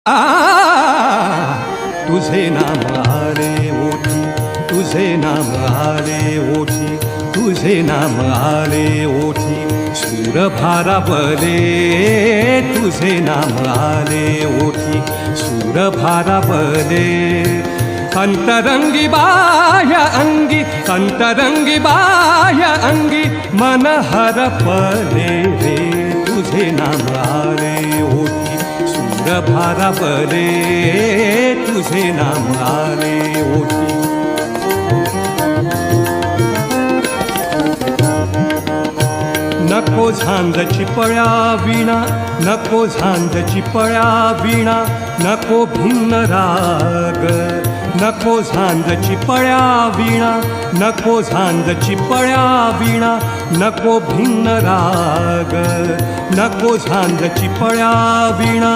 आ तुझे नाम आले ओठी, तुझे नाम आले ओठी, तुझे नाम आले ओठी, सूर भारावले तुझे नाम आले ओठी, सूर भारावले अंतरंगी बाह्य अंगी, अंतरंगी बाह्य अंगी, मन हरपले रे तुझे नाम आले ओठी, सूर भारावले तुझे नाम आले ओठी. नको झांजची पळ्या वीणा, नको झांजची पळ्या वीणा, नको भिन्न राग, नको झांजची पळ्या वीणा, नको झांजची पळ्या वीणा, नको भिन्न राग, नको झांजची पळ्या वीणा.